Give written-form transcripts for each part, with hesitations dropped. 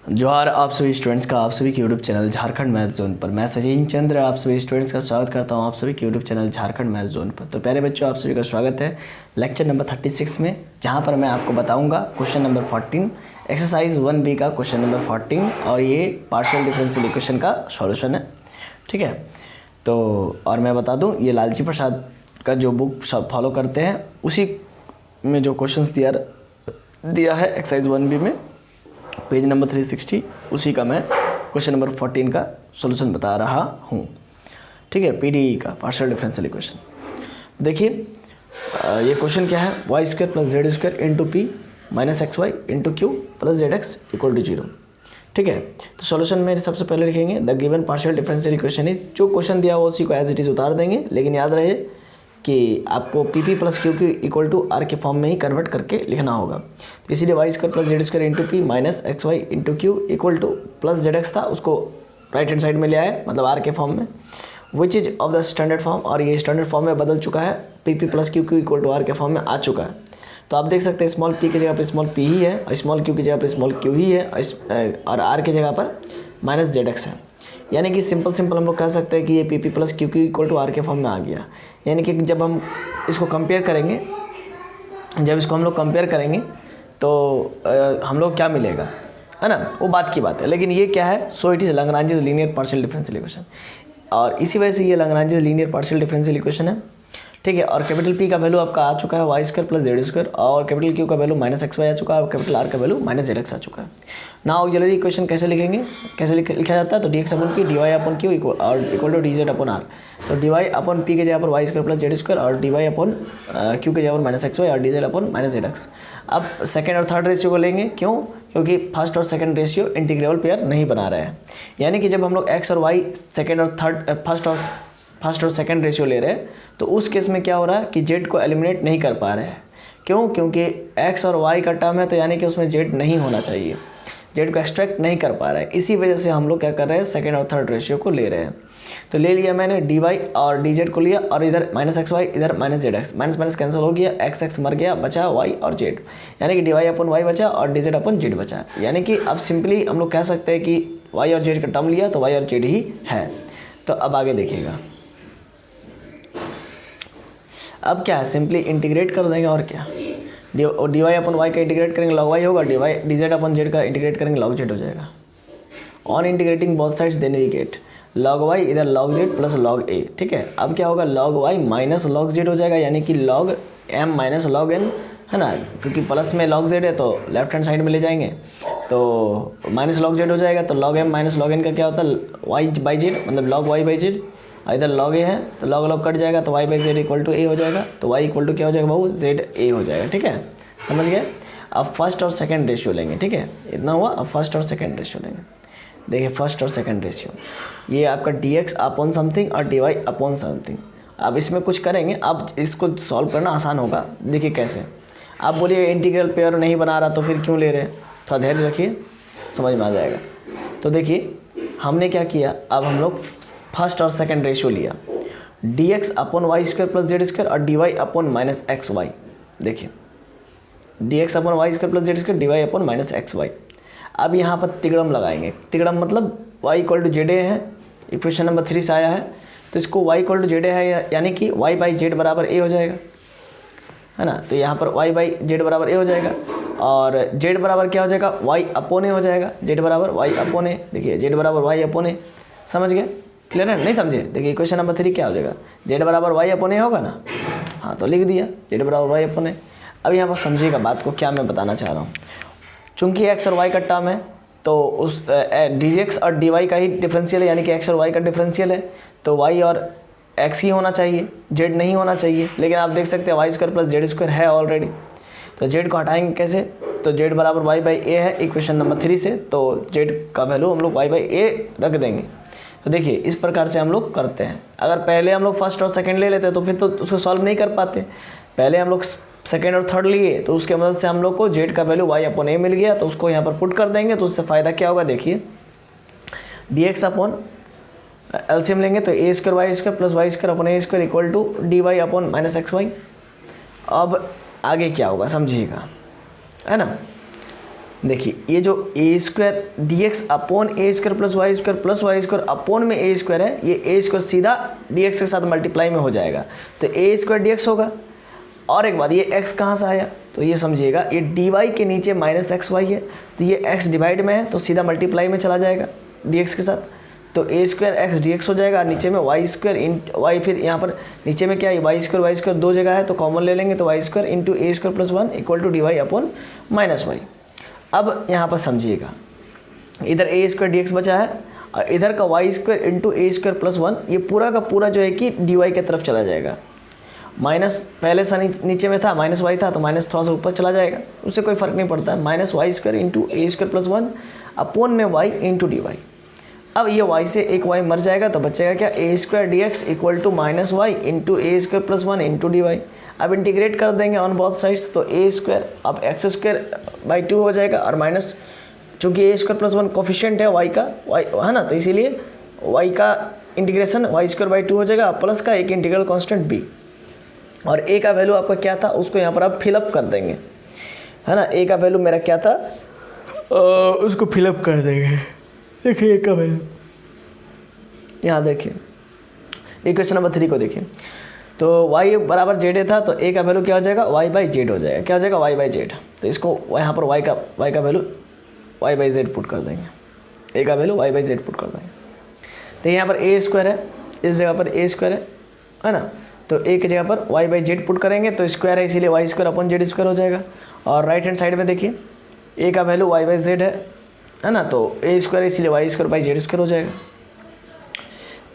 जोहार आप सभी स्टूडेंट्स का आप सभी के YouTube channel Jharkhand math zone पर। मैं सचिन चंद्र आप सभी स्टूडेंट्स का स्वागत करता हूं आप सभी के YouTube channel Jharkhand math zone पर। तो प्यारे बच्चों, आप सभी का स्वागत है लेक्चर नंबर 36 में, जहां पर मैं आपको बताऊंगा क्वेश्चन नंबर 14 एक्सरसाइज 1B का क्वेश्चन नंबर 14, और ये पार्शियल डिफरेंशियल इक्वेशन का सॉल्यूशन है। ठीक है, तो और मैं बता दूँ, ये लालजी प्रसाद का जो बुक फॉलो करते हैं उसी में जो क्वेश्चन दिया है एक्सरसाइज 1B में, पेज नंबर 360, उसी का मैं क्वेश्चन नंबर 14 का सॉल्यूशन बता रहा हूँ। ठीक है, पीडीई का पार्शियल डिफरेंशियल इक्वेशन। देखिए ये क्वेश्चन क्या है, y square plus Z square into p minus x y into q plus z x equal to 0। ठीक है, तो सॉल्यूशन में सबसे पहले लिखेंगे the given partial differential equation is, जो क्वेश्चन दिया हुआ उसी को एज इट इज़ उतार देंगे, लेकिन याद रहे कि आपको p p plus q q equal to r के फॉर्म में ही कन्वर्ट करके लिखना होगा। तो इसीलिए y square plus Z square into p minus x y into q equal to plus z x था, उसको राइट हैंड साइड में ले आए, मतलब आर के फॉर्म में, which is of the standard form, और ये स्टैंडर्ड फॉर्म में बदल चुका है, p p plus q q equal to r के फॉर्म में आ चुका है। तो आप देख सकते हैं स्मॉल पी की जगह पर स्मॉल पी ही है, और स्मॉल क्यू की जगह पर स्मॉल क्यू ही है, और आर की जगह पर माइनस जेड एक्स है। यानी कि सिंपल हम लोग कह सकते हैं कि ये p p plus q q equal to r के फॉर्म में आ गया। यानी कि जब हम इसको कंपेयर करेंगे, तो हम लोग क्या मिलेगा, है ना, वो बात की बात है। लेकिन ये क्या है, so it is Lagrange's linear partial differential equation, और इसी वजह से ये Lagrange's linear partial differential equation है। ठीक है, और कैपिटल पी का वैल्यू आपका आ चुका है y square plus Z square, और कैपिटल क्यू का वैल्यू माइनस एक्स वाई आ चुका है, और कैपिटल आर का वैल्यू माइनस जेड एक्स आ चुका है। नाउ ऑक्सिलरी इक्वेशन कैसे लिखेंगे, कैसे लिखा जाता है, तो d x upon p d Y upon q equal to d z upon r. तो डी वाई अपॉन पी के जगह पर y square plus Z square, और डी वाई अपॉन क्यू के जगह पर माइनस एक्स वाई, और d z upon minus z x. अब सेकंड और थर्ड रेशियो को लेंगे, क्यों, क्योंकि फर्स्ट और सेकंड रेशियो इंटीग्रेबल पेयर नहीं बना रहे हैं। यानी कि जब हम लोग एक्स और वाई सेकंड और थर्ड फर्स्ट और सेकंड रेशियो ले रहे हैं, तो उस केस में क्या हो रहा है कि जेड को एलिमिनेट नहीं कर पा रहे हैं। क्यों, क्योंकि एक्स और वाई का टर्म है, तो यानी कि उसमें जेड नहीं होना चाहिए, जेड को एक्सट्रैक्ट नहीं कर पा रहा है। इसी वजह से हम लोग क्या कर रहे हैं, सेकंड और थर्ड रेशियो को ले रहे हैं। तो ले लिया मैंने डी वाई और डी जेड को लिया, और इधर माइनस एक्स वाई, इधर minus z x, minus minus cancel हो गया, एक्स एक्स मर गया, बचा वाई और जेड, यानी कि डी वाई अपन वाई बचा और डी जेड अपन जेड बचा। यानी कि अब सिंपली हम लोग कह सकते हैं कि वाई और जेड का टर्म लिया तो वाई और जेड ही है। तो अब आगे देखिएगा, अब क्या है, सिंपली इंटीग्रेट कर देंगे, और क्या, डी वाई अपन वाई का इंटीग्रेट करेंगे लॉग वाई होगा, डी जेड अपन जेड का इंटीग्रेट करेंगे लॉग जेड हो जाएगा। On integrating both sides then we get log y इधर log z plus log a. ठीक है, अब क्या होगा, log y minus log z हो जाएगा, यानी कि log M minus log n, है ना, क्योंकि प्लस में लॉग जेड है तो लेफ्ट हैंड साइड में ले जाएंगे, तो माइनस लॉग जेड हो जाएगा। तो log M minus log N का क्या होता है, वाई बाई जेड, मतलब लॉग वाई बाई जेड, इधर लॉग ए है तो लॉग लॉग कट जाएगा, तो Y by Z equal to A हो जाएगा, तो वाई इक्वल टू क्या हो जाएगा बाबू, जेड ए हो जाएगा। ठीक है, समझ गए। अब फर्स्ट और सेकंड रेशियो लेंगे, ठीक है, इतना हुआ। अब फर्स्ट और सेकंड रेशियो लेंगे, देखिए फर्स्ट और सेकंड रेशियो, ये आपका डी एक्स अपॉन समथिंग और डी वाई अपॉन समथिंग। अब इसमें कुछ करेंगे, अब इसको सॉल्व करना आसान होगा। देखिए कैसे, आप बोलिए इंटीग्रल पेयर नहीं बना रहा तो फिर क्यों ले रहे हैं, थोड़ा धैर्य रखिए, समझ में आ जाएगा। तो देखिए हमने क्या किया, अब हम लोग फर्स्ट और सेकंड रेशियो लिया, D x upon Y square plus Z square और D Y upon minus x Y. देखिए D x upon Y square plus Z square, D Y upon minus x Y. अब यहाँ पर तिगड़म लगाएंगे, तिगड़म मतलब Y equal to Z A है, इक्वेशन नंबर 3 से आया है, तो इसको Y equal to Z A है, यानी कि वाई बाई जेड बराबर ए हो जाएगा, है ना। तो यहाँ पर वाई बाई जेड बराबर ए हो जाएगा, और जेड बराबर क्या हो जाएगा, वाई अपॉन ए हो जाएगा, जेड बराबर वाई अपॉन ए। देखिए जेड बराबर वाई अपॉन ए, समझ गए, क्लियर है, नहीं समझे। देखिए इक्वेशन नंबर 3 क्या हो जाएगा, जेड बराबर वाई अपॉन ए होगा ना, हाँ तो लिख दिया जेड बराबर वाई अपॉन ए। अब यहाँ पर समझिएगा बात को, क्या मैं बताना चाह रहा हूँ। चूंकि एक्स और वाई का टर्म है, तो उस डी एक्स और डी वाई का ही डिफरेंशियल है, यानी कि एक्स और वाई का डिफरेंशियल है, तो वाई और एक्स ही होना चाहिए, जेड नहीं होना चाहिए। लेकिन आप देख सकते हैं y square plus Z square है ऑलरेडी, तो जेड को हटाएंगे कैसे, तो जेड बराबर वाई बाई ए है इक्वेशन नंबर 3 से, तो जेड का वैल्यू हम लोग वाई बाई ए रख देंगे। तो देखिए इस प्रकार से हम लोग करते हैं। अगर पहले हम लोग फर्स्ट और सेकंड ले लेते तो फिर तो उसको सॉल्व नहीं कर पाते। पहले हम लोग सेकंड और थर्ड लिए, तो उसके मदद से हम लोग को जेड का वैल्यू वाई अपॉन ए मिल गया, तो उसको यहाँ पर पुट कर देंगे, तो उससे फ़ायदा क्या होगा, देखिए डी एक्स अपॉन एलसीएम लेंगे तो ए square Y square plus Y square upon A square equal to D Y upon minus x Y. अब आगे क्या होगा समझिएगा, है ना। देखिए ये जो A square D x upon A square plus Y square upon में ए स्क्वायर है, ये ए स्क्वायर सीधा डी एक्स के साथ मल्टीप्लाई में हो जाएगा, तो ए स्क्वायर डी एक्स होगा। और एक बात, ये एक्स कहाँ से आया, तो ये समझिएगा ये डी वाई के नीचे माइनस एक्स वाई है, तो ये एक्स डिवाइड में है तो सीधा मल्टीप्लाई में चला जाएगा डी एक्स के साथ, तो ए स्क्वायर एक्स डी एक्स हो जाएगा। नीचे में वाई स्क्वायर इन वाई, फिर यहाँ पर नीचे में क्या है वाई स्क्वायर दो जगह है तो कॉमन ले लेंगे, तो y square into A square plus 1 equal to D Y upon minus y. अब यहाँ पर समझिएगा इधर ए स्क्वायर डी एक्स बचा है और इधर का वाई स्क्वायर इंटू ए स्क्वायर प्लस 1, ये पूरा का पूरा जो है कि डी वाई की तरफ चला जाएगा। माइनस पहले से नीचे में था, माइनस वाई था तो माइनस थोड़ा सा ऊपर चला जाएगा, उससे कोई फ़र्क नहीं पड़ता है। माइनस वाई स्क्वायर इंटू ए स्क्वायर प्लस 1 अपॉन में वाई इंटू डी वाई। अब ये y से एक y मर जाएगा तो बचेगा क्या, A square D X equal to minus Y into A square plus 1 into D Y. अब इंटीग्रेट कर देंगे ऑन बोथ साइड्स, तो ए स्क्वायर अब एक्स स्क्वायर बाई 2 हो जाएगा और माइनस, चूँकि ए स्क्वायर प्लस 1 कोफिशिएंट है y का, y है ना, तो इसीलिए y का इंटीग्रेशन वाई स्क्वायर बाई 2 हो जाएगा, प्लस का एक इंटीग्रल कॉन्स्टेंट b। और a का वैल्यू आपका क्या था उसको यहाँ पर आप फिलअप कर देंगे, है ना। a का वैल्यू मेरा क्या था उसको फिलअप कर देंगे। देखिए कब है, यहाँ देखिए इक्वेशन नंबर 3 को देखिए, तो y बराबर जेड था तो a का वैल्यू क्या हो जाएगा y बाई जेड हो जाएगा, क्या हो जाएगा y बाई जेड। तो इसको यहाँ पर y का value y by Z put कर देंगे, a का value y by Z put कर देंगे। तो यहाँ पर a स्क्वायर है, इस जगह पर a स्क्वायर है ना, तो a की जगह पर y बाई जेड पुट करेंगे तो स्क्वायर है इसीलिए y square upon z square हो जाएगा। और राइट हैंड साइड में देखिए a का वैल्यू y बाई जेड है ना, तो ए स्क्वायर इसलिए y square by z square हो जाएगा।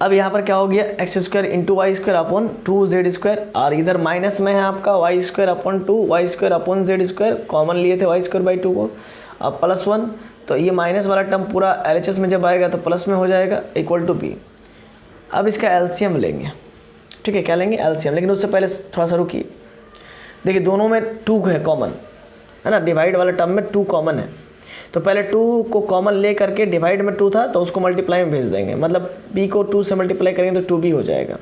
अब यहाँ पर क्या हो गया, x square into y square upon 2 z square, और इधर माइनस में है आपका y square upon 2 y square upon z square, common लिए थे वाई स्क्वायर बाई 2 को, अब प्लस 1, तो ये माइनस वाला टर्म पूरा LHS में जब आएगा तो प्लस में हो जाएगा इक्वल टू बी। अब इसका एलसीएम लेंगे, ठीक है, क्या लेंगे एलसीएम, लेकिन उससे पहले थोड़ा सा रुकिए। देखिए दोनों में 2 है कॉमन, है ना, डिवाइड वाला टर्म में 2 कॉमन है, तो पहले 2 को कॉमन ले करके डिवाइड में 2 था तो उसको मल्टीप्लाई में भेज देंगे, मतलब b को 2 से मल्टीप्लाई करेंगे तो 2b हो जाएगा।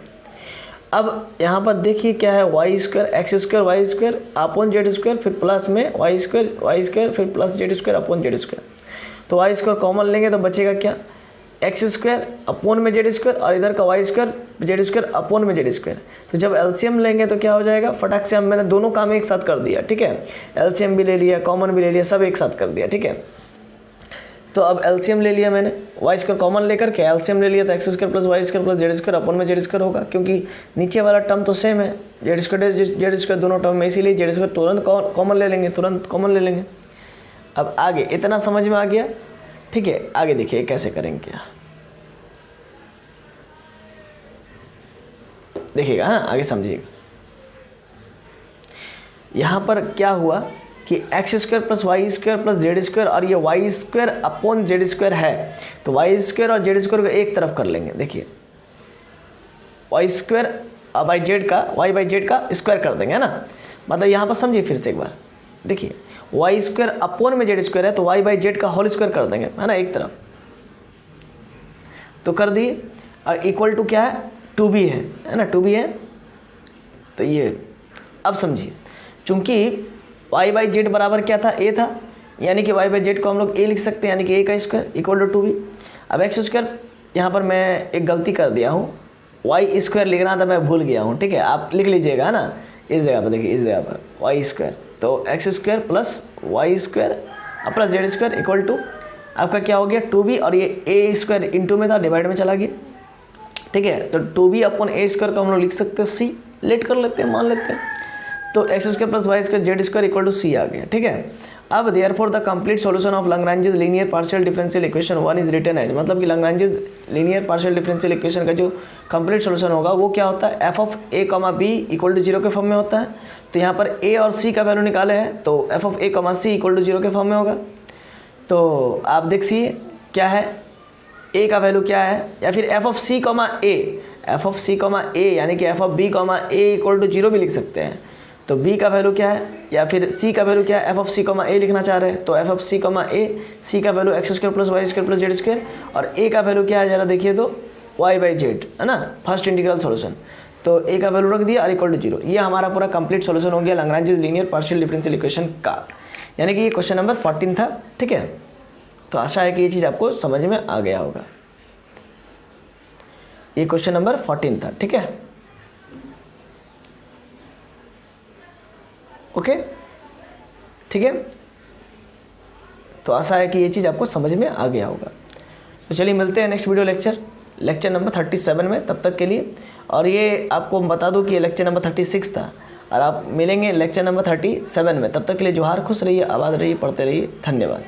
अब यहाँ पर देखिए क्या है, y square x square Y square upon z square, फिर प्लस में वाई स्क्वायर फिर plus Z square upon z square, तो वाई स्क्वायर कॉमन लेंगे तो बचेगा क्या, एक्स स्क्वायर अपॉन में जेड स्क्वायर, और इधर का y square Z square upon में जेड स्क्वायर। तो जब एलसीएम लेंगे तो क्या हो जाएगा, फटाक से हम मैंने दोनों काम एक साथ कर दिया, ठीक है, एलसीएम भी ले लिया कॉमन भी ले लिया, सब एक साथ कर दिया, ठीक है। तो अब एलसीएम ले लिया मैंने, वाई स्क्वायर कॉमन लेकर के एलसीएम ले लिया, तो x square plus Y square plus Z square upon में जेड स्क्वायर होगा, क्योंकि नीचे वाला टर्म तो सेम है, जेड स्क्वायर दोनों टर्म में, इसीलिए जेड स्क्वायर तुरंत कॉमन ले लेंगे, तुरंत कॉमन ले लेंगे। अब आगे इतना समझ में आ गया, ठीक है, आगे देखिए कैसे करेंगे, क्या देखिएगा, हाँ आगे समझिएगा। यहाँ पर क्या हुआ कि x square plus Y square plus Z square, और ये y square upon z square है, तो वाई स्क्वायर और जेड स्क्वायर को एक तरफ कर लेंगे। देखिए वाई स्क्वायर बाई जेड का वाई बाई जेड का स्क्वायर कर देंगे, है ना, मतलब यहाँ पर समझिए फिर से एक बार, देखिए वाई स्क्वायर अपॉन में जेड स्क्वायर है तो वाई बाई जेड का होल स्क्वायर कर देंगे, है ना, एक तरफ तो कर दिए, और इक्वल टू क्या है 2b है ना, 2b है। तो ये अब समझिए, चूंकि y बाई जेड बराबर क्या था, a था, यानी कि y बाई जेड को हम लोग a लिख सकते हैं, यानी कि a का स्क्वायर इक्वल टू 2b। अब एक्स स्क्वायर यहाँ पर मैं एक गलती कर दिया हूँ, y स्क्वायर लिखना था मैं भूल गया हूँ, ठीक है, आप लिख लीजिएगा, है ना, इस जगह पर देखिए, इस जगह पर y स्क्वायर, तो x square plus Y square plus Z square equal to आपका क्या हो गया 2b, और ये a स्क्वायर इंटू में था डिवाइड में चला गया, ठीक है, तो 2b अपॉन a स्क्वायर को हम लोग लिख सकते हैं c, लेट कर लेते हैं, मान लेते हैं, तो x square plus Y square Z square equal to C आ गया, ठीक है। अब therefore the complete solution of Lagrange's linear partial differential equation 1 is written as, मतलब कि Lagrange's linear partial differential equation का जो कंप्लीट सॉल्यूशन होगा वो क्या होता है, F of A comma B equal to 0 के फॉर्म में होता है। तो यहाँ पर ए और सी का वैल्यू निकाले हैं, तो F of A comma c equal to 0 के फॉर्म में होगा। तो आप देखिए क्या है, ए का वैल्यू क्या है, या फिर F of C comma A, F of C comma A यानी कि F of B comma A equal to 0 भी लिख सकते हैं। तो b का वैल्यू क्या है, या फिर c का वैल्यू क्या है, F of C comma A लिखना चाह रहे हैं, तो F of C comma A, C का value X square plus Y square plus Z square, और a का वैल्यू क्या है जरा देखिए, तो y बाई जेड, है ना, फर्स्ट इंटीग्रल सॉल्यूशन, तो a का वैल्यू रख दिया और इक्वल टू 0। ये हमारा पूरा कंप्लीट सॉल्यूशन हो गया Lagrange's linear partial differential equation का। यानी कि ये क्वेश्चन नंबर 14 था, ठीक है। तो आशा है कि ये चीज़ आपको समझ में आ गया होगा। ये क्वेश्चन नंबर 14 था, ठीक है, ओके, ठीक है। तो आशा है कि ये चीज़ आपको समझ में आ गया होगा। तो चलिए मिलते हैं नेक्स्ट वीडियो लेक्चर नंबर 37 में, तब तक के लिए। और ये आपको बता दूं कि ये लेक्चर नंबर 36 था, और आप मिलेंगे लेक्चर नंबर 37 में। तब तक के लिए जोहार, खुश रहिए, आबाद रहिए, पढ़ते रहिए। धन्यवाद।